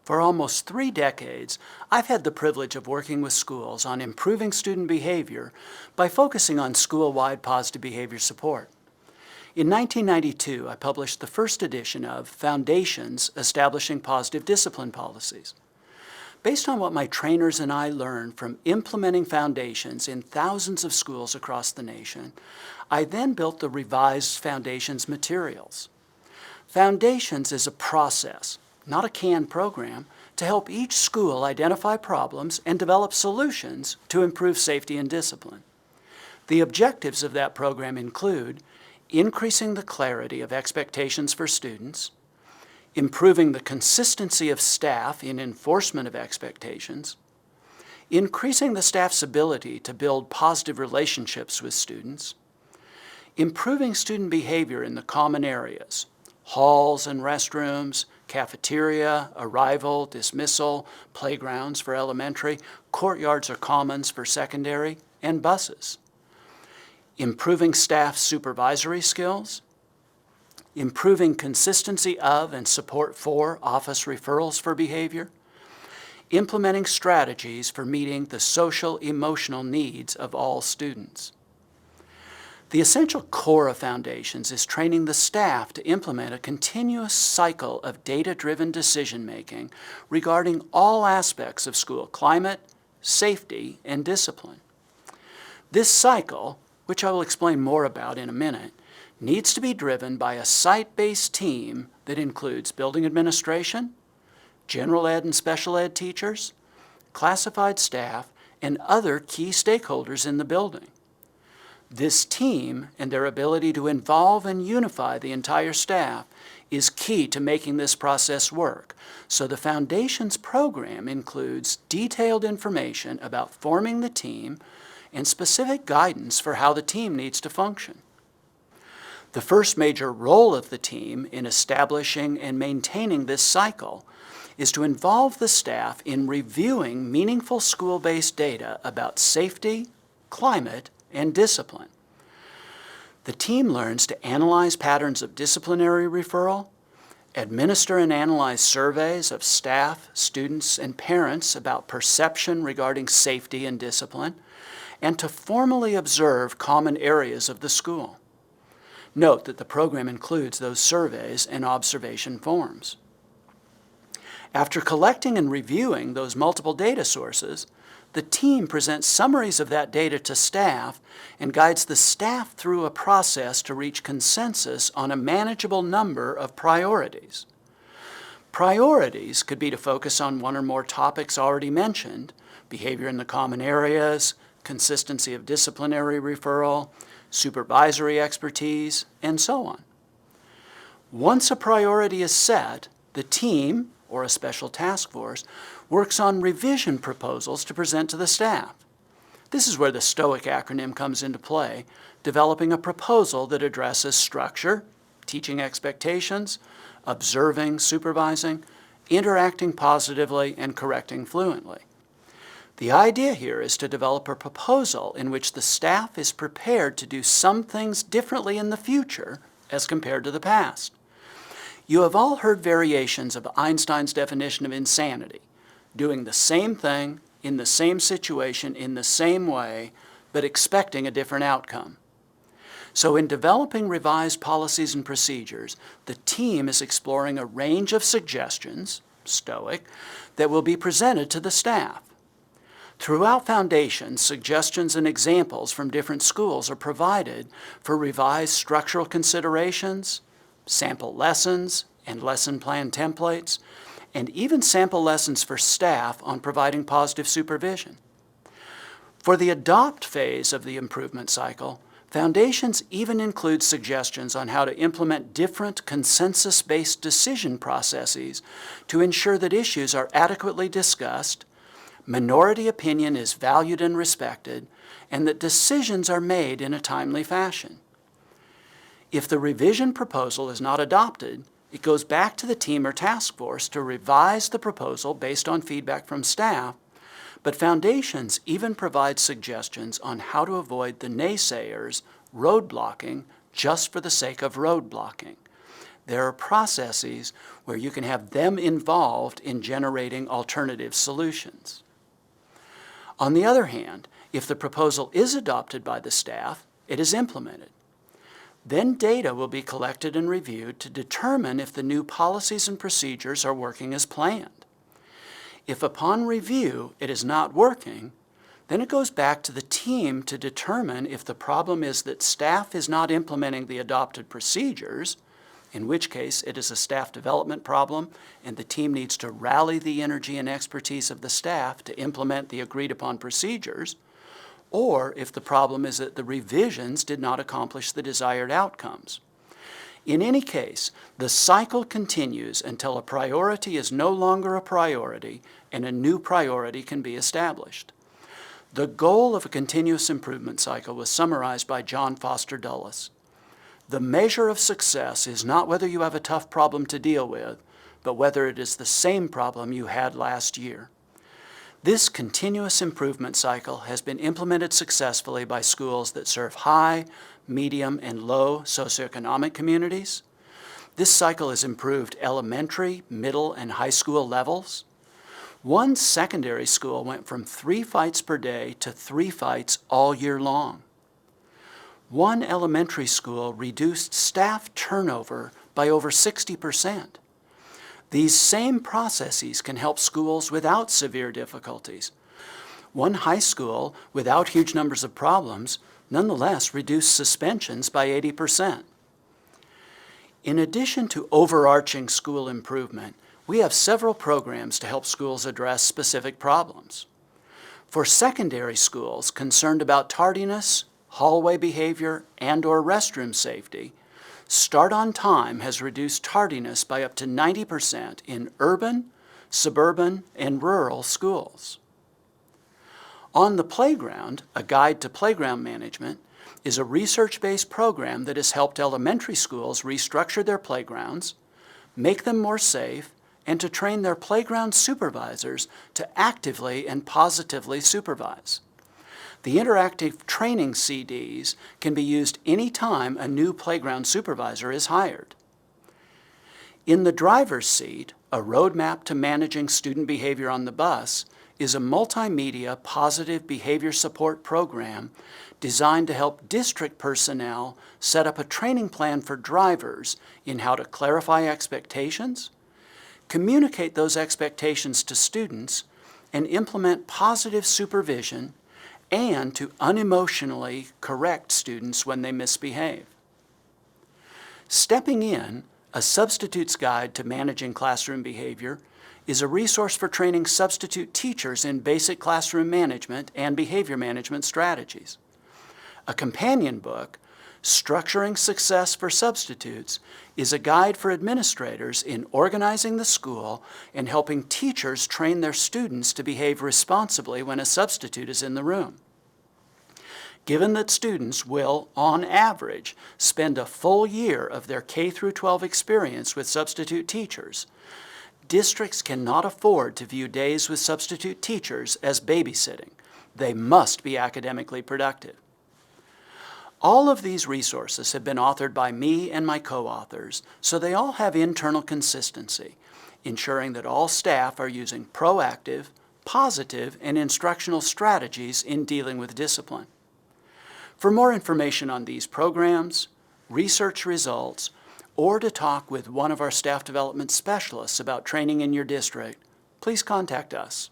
For almost 3 decades, I've had the privilege of working with schools on improving student behavior by focusing on school-wide positive behavior support. In 1992, I published the first edition of Foundations Establishing Positive Discipline Policies. Based on what my trainers and I learned from implementing foundations in thousands of schools across the nation, I then built the revised Foundations materials. Foundations is a process, not a canned program, to help each school identify problems and develop solutions to improve safety and discipline. The objectives of that program include increasing the clarity of expectations for students, improving the consistency of staff in enforcement of expectations, increasing the staff's ability to build positive relationships with students, improving student behavior in the common areas, halls and restrooms, cafeteria, arrival, dismissal, playgrounds for elementary, courtyards or commons for secondary, and buses. Improving staff supervisory skills, improving consistency of and support for office referrals for behavior, implementing strategies for meeting the social emotional needs of all students. The essential core of Foundations is training the staff to implement a continuous cycle of data-driven decision-making regarding all aspects of school climate, safety, and discipline. This cycle, which I will explain more about in a minute, needs to be driven by a site-based team that includes building administration, general ed and special ed teachers, classified staff, and other key stakeholders in the building. This team and their ability to involve and unify the entire staff is key to making this process work. So the Foundations program includes detailed information about forming the team and specific guidance for how the team needs to function. The first major role of the team in establishing and maintaining this cycle is to involve the staff in reviewing meaningful school-based data about safety, climate, and discipline. The team learns to analyze patterns of disciplinary referral, administer and analyze surveys of staff, students, and parents about perception regarding safety and discipline, and to formally observe common areas of the school. Note that the program includes those surveys and observation forms. After collecting and reviewing those multiple data sources, the team presents summaries of that data to staff and guides the staff through a process to reach consensus on a manageable number of priorities. Priorities could be to focus on one or more topics already mentioned: behavior in the common areas, consistency of disciplinary referral, supervisory expertise, and so on. Once a priority is set, the team, or a special task force, works on revision proposals to present to the staff. This is where the Stoic acronym comes into play, developing a proposal that addresses structure, teaching expectations, observing, supervising, interacting positively, and correcting fluently. The idea here is to develop a proposal in which the staff is prepared to do some things differently in the future as compared to the past. You have all heard variations of Einstein's definition of insanity: doing the same thing in the same situation in the same way, but expecting a different outcome. So in developing revised policies and procedures, the team is exploring a range of suggestions, Stoic, that will be presented to the staff. Throughout Foundations, suggestions and examples from different schools are provided for revised structural considerations, sample lessons and lesson plan templates, and even sample lessons for staff on providing positive supervision. For the adopt phase of the improvement cycle, Foundations even includes suggestions on how to implement different consensus-based decision processes to ensure that issues are adequately discussed, minority opinion is valued and respected, and that decisions are made in a timely fashion. If the revision proposal is not adopted, it goes back to the team or task force to revise the proposal based on feedback from staff, but Foundations even provides suggestions on how to avoid the naysayers roadblocking just for the sake of roadblocking. there are processes where you can have them involved in generating alternative solutions. On the other hand, if the proposal is adopted by the staff, it is implemented. Then data will be collected and reviewed to determine if the new policies and procedures are working as planned. If upon review it is not working, then it goes back to the team to determine if the problem is that staff is not implementing the adopted procedures, in which case it is a staff development problem and the team needs to rally the energy and expertise of the staff to implement the agreed upon procedures, or if the problem is that the revisions did not accomplish the desired outcomes. In any case, the cycle continues until a priority is no longer a priority and a new priority can be established. The goal of a continuous improvement cycle was summarized by John Foster Dulles. The measure of success is not whether you have a tough problem to deal with, but whether it is the same problem you had last year. This continuous improvement cycle has been implemented successfully by schools that serve high, medium, and low socioeconomic communities. This cycle has improved elementary, middle, and high school levels. One secondary school went from 3 fights per day to 3 fights all year long. One elementary school reduced staff turnover by over 60%. These same processes can help schools without severe difficulties. One high school, without huge numbers of problems, nonetheless reduced suspensions by 80%. In addition to overarching school improvement, we have several programs to help schools address specific problems. For secondary schools concerned about tardiness, hallway behavior, and/or restroom safety, Start on Time has reduced tardiness by up to 90% in urban, suburban, and rural schools. On the Playground, a guide to playground management, is a research-based program that has helped elementary schools restructure their playgrounds, make them more safe, and to train their playground supervisors to actively and positively supervise. The interactive training CDs can be used anytime a new playground supervisor is hired. In the driver's seat, a roadmap to managing student behavior on the bus is a multimedia positive behavior support program designed to help district personnel set up a training plan for drivers in how to clarify expectations, communicate those expectations to students, and implement positive supervision, and to unemotionally correct students when they misbehave. Stepping In, a substitute's guide to managing classroom behavior, is a resource for training substitute teachers in basic classroom management and behavior management strategies. A companion book, Structuring Success for Substitutes, is a guide for administrators in organizing the school and helping teachers train their students to behave responsibly when a substitute is in the room. Given that students will, on average, spend a full year of their K-12 experience with substitute teachers, districts cannot afford to view days with substitute teachers as babysitting. They must be academically productive. All of these resources have been authored by me and my co-authors, so they all have internal consistency, ensuring that all staff are using proactive, positive, and instructional strategies in dealing with discipline. For more information on these programs, research results, or to talk with one of our staff development specialists about training in your district, please contact us.